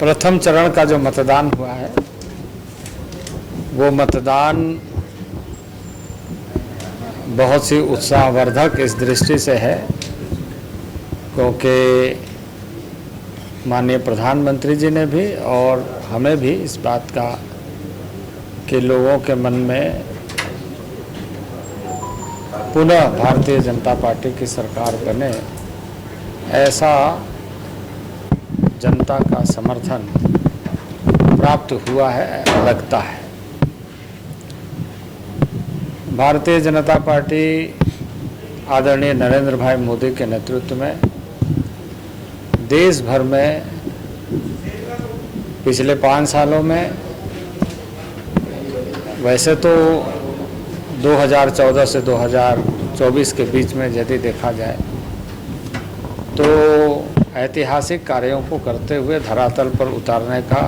प्रथम चरण का जो मतदान हुआ है वो मतदान बहुत सी उत्साहवर्धक इस दृष्टि से है क्योंकि माननीय प्रधानमंत्री जी ने भी और हमें भी इस बात का कि लोगों के मन में पुनः भारतीय जनता पार्टी की सरकार बने ऐसा जनता का समर्थन प्राप्त हुआ है लगता है। भारतीय जनता पार्टी आदरणीय नरेंद्र भाई मोदी के नेतृत्व में देश भर में पिछले 5 सालों में, वैसे तो 2014 से 2024 के बीच में यदि देखा जाए तो ऐतिहासिक कार्यों को करते हुए धरातल पर उतारने का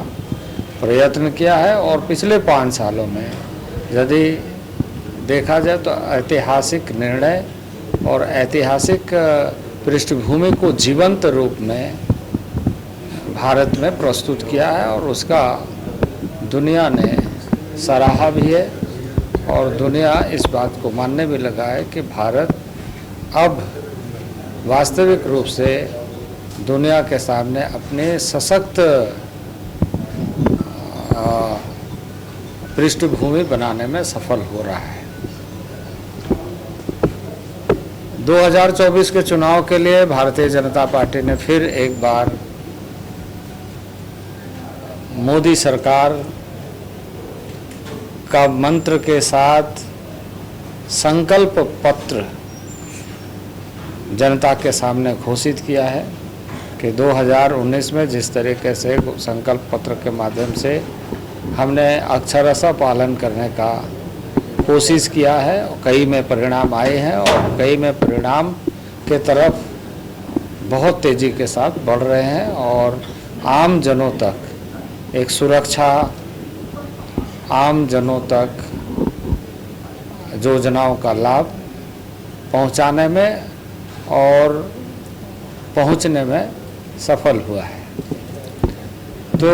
प्रयत्न किया है और पिछले 5 सालों में यदि देखा जाए तो ऐतिहासिक निर्णय और ऐतिहासिक पृष्ठभूमि को जीवंत रूप में भारत में प्रस्तुत किया है और उसका दुनिया ने सराहा भी है और दुनिया इस बात को मानने भी लगा है कि भारत अब वास्तविक रूप से दुनिया के सामने अपने सशक्त पृष्ठभूमि बनाने में सफल हो रहा है। 2024 के चुनाव के लिए भारतीय जनता पार्टी ने फिर एक बार मोदी सरकार का मंत्र के साथ संकल्प पत्र जनता के सामने घोषित किया है कि 2019 में जिस तरीके से संकल्प पत्र के माध्यम से हमने अक्षरशः पालन करने का कोशिश किया है, कई में परिणाम आए हैं और कई में परिणाम के तरफ बहुत तेज़ी के साथ बढ़ रहे हैं और आम जनों तक एक सुरक्षा, आम जनों तक योजनाओं का लाभ पहुंचाने में और पहुंचने में सफल हुआ है। तो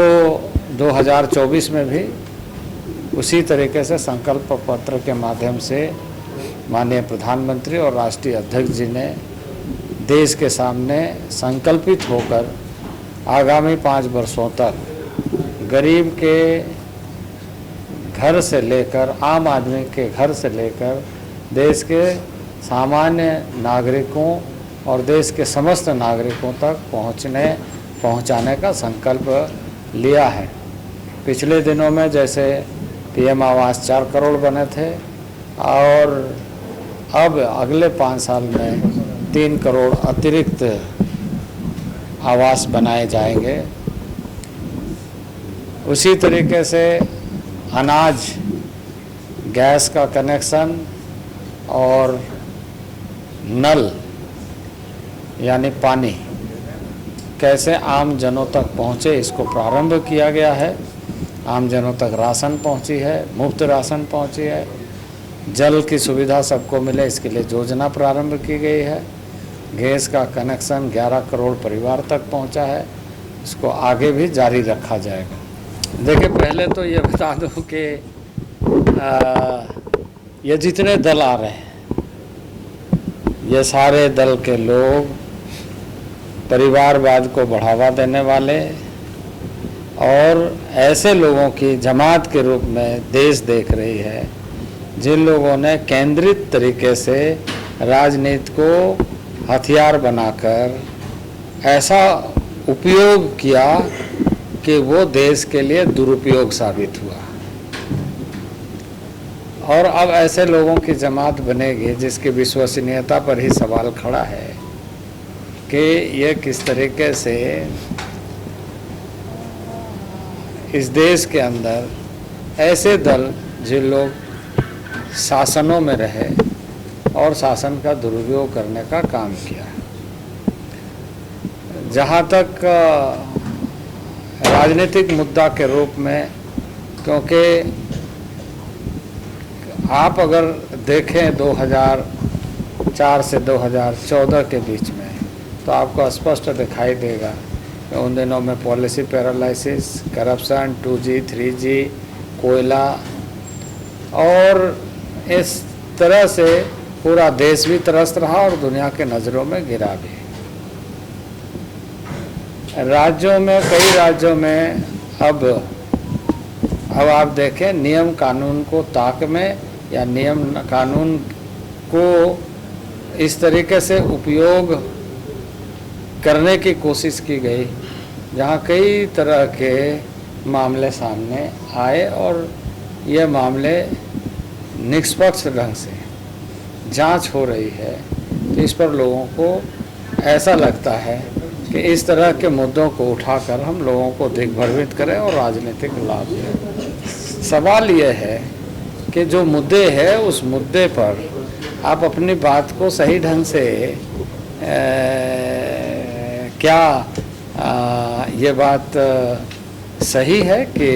2024 में भी उसी तरीके से संकल्प पत्र के माध्यम से माननीय प्रधानमंत्री और राष्ट्रीय अध्यक्ष जी ने देश के सामने संकल्पित होकर आगामी 5 वर्षों तक गरीब के घर से लेकर, आम आदमी के घर से लेकर देश के सामान्य नागरिकों और देश के समस्त नागरिकों तक पहुंचाने का संकल्प लिया है। पिछले दिनों में जैसे पीएम आवास 4 करोड़ बने थे और अब अगले 5 साल में 3 करोड़ अतिरिक्त आवास बनाए जाएंगे। उसी तरीके से अनाज, गैस का कनेक्शन और नल यानी पानी कैसे आम जनों तक पहुँचे, इसको प्रारंभ किया गया है। आम जनों तक राशन पहुँची है, मुफ्त राशन पहुँची है, जल की सुविधा सबको मिले इसके लिए योजना प्रारंभ की गई है। गैस का कनेक्शन 11 करोड़ परिवार तक पहुँचा है, इसको आगे भी जारी रखा जाएगा। देखिए, पहले तो ये बता दूँ कि ये जितने दल आ रहे हैं ये सारे दल के लोग परिवारवाद को बढ़ावा देने वाले और ऐसे लोगों की जमात के रूप में देश देख रही है जिन लोगों ने केंद्रित तरीके से राजनीति को हथियार बनाकर ऐसा उपयोग किया कि वो देश के लिए दुरुपयोग साबित हुआ। और अब ऐसे लोगों की जमात बनेगी जिसकी विश्वसनीयता पर ही सवाल खड़ा है कि ये किस तरीके से इस देश के अंदर ऐसे दल जिन लोग शासनों में रहे और शासन का दुरुपयोग करने का काम किया। जहाँ तक राजनीतिक मुद्दा के रूप में, क्योंकि आप अगर देखें 2004 से 2014 के बीच में तो आपको स्पष्ट दिखाई देगा उन दिनों में policy paralysis, corruption, 2G, 3G, कोयला, और इस तरह से पूरा देश भी त्रस्त रहा और दुनिया के नज़रों में गिरा भी। राज्यों में, कई राज्यों में अब आप देखें, नियम कानून को ताक में या नियम कानून को इस तरीके से उपयोग करने की कोशिश की गई जहाँ कई तरह के मामले सामने आए और ये मामले निष्पक्ष ढंग से जांच हो रही है। तो इस पर लोगों को ऐसा लगता है कि इस तरह के मुद्दों को उठाकर हम लोगों को दिग्भ्रमित करें और राजनीतिक लाभ लें। सवाल यह है कि जो मुद्दे हैं उस मुद्दे पर आप अपनी बात को सही ढंग से क्या ये बात सही है कि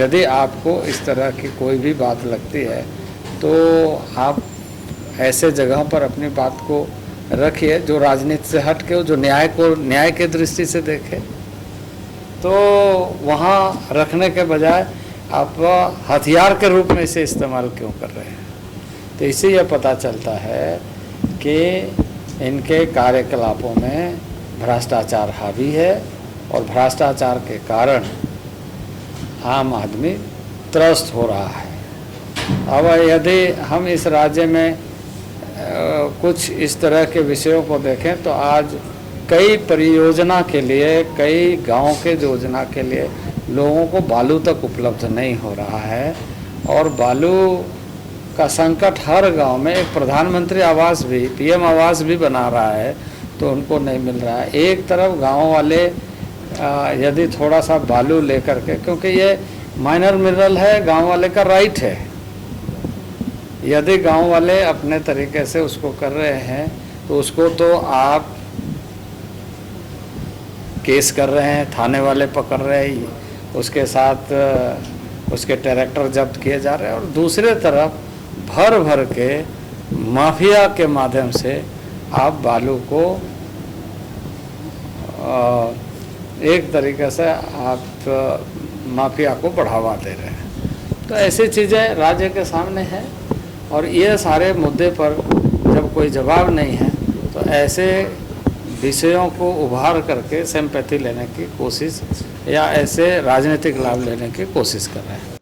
यदि आपको इस तरह की कोई भी बात लगती है तो आप ऐसे जगह पर अपनी बात को रखिए जो राजनीति से हट के, जो न्याय के दृष्टि से देखे। तो वहाँ रखने के बजाय आप हथियार के रूप में इसे इस्तेमाल क्यों कर रहे हैं? तो इससे यह पता चलता है कि इनके कार्यकलापों में भ्रष्टाचार हावी है और भ्रष्टाचार के कारण आम आदमी त्रस्त हो रहा है। अब यदि हम इस राज्य में कुछ इस तरह के विषयों को देखें तो आज कई परियोजना के लिए, कई गांव के योजना के लिए लोगों को बालू तक उपलब्ध नहीं हो रहा है और बालू का संकट हर गांव में। एक प्रधानमंत्री आवास भी, PM आवास भी बना रहा है तो उनको नहीं मिल रहा है। एक तरफ गांव वाले यदि थोड़ा सा बालू लेकर के, क्योंकि ये माइनर मिनरल है, गांव वाले का राइट है, यदि गांव वाले अपने तरीके से उसको कर रहे हैं तो उसको तो आप केस कर रहे हैं, थाने वाले पकड़ रहे हैं, उसके साथ उसके ट्रैक्टर जब्त किए जा रहे हैं और दूसरे तरफ भर भर के माफिया के माध्यम से आप बालू को एक तरीके से आप माफिया को बढ़ावा दे रहे हैं। तो ऐसी चीज़ें राज्य के सामने हैं और ये सारे मुद्दे पर जब कोई जवाब नहीं है तो ऐसे विषयों को उभार करके सिंपैथी लेने की कोशिश या ऐसे राजनीतिक लाभ लेने की कोशिश कर रहे हैं।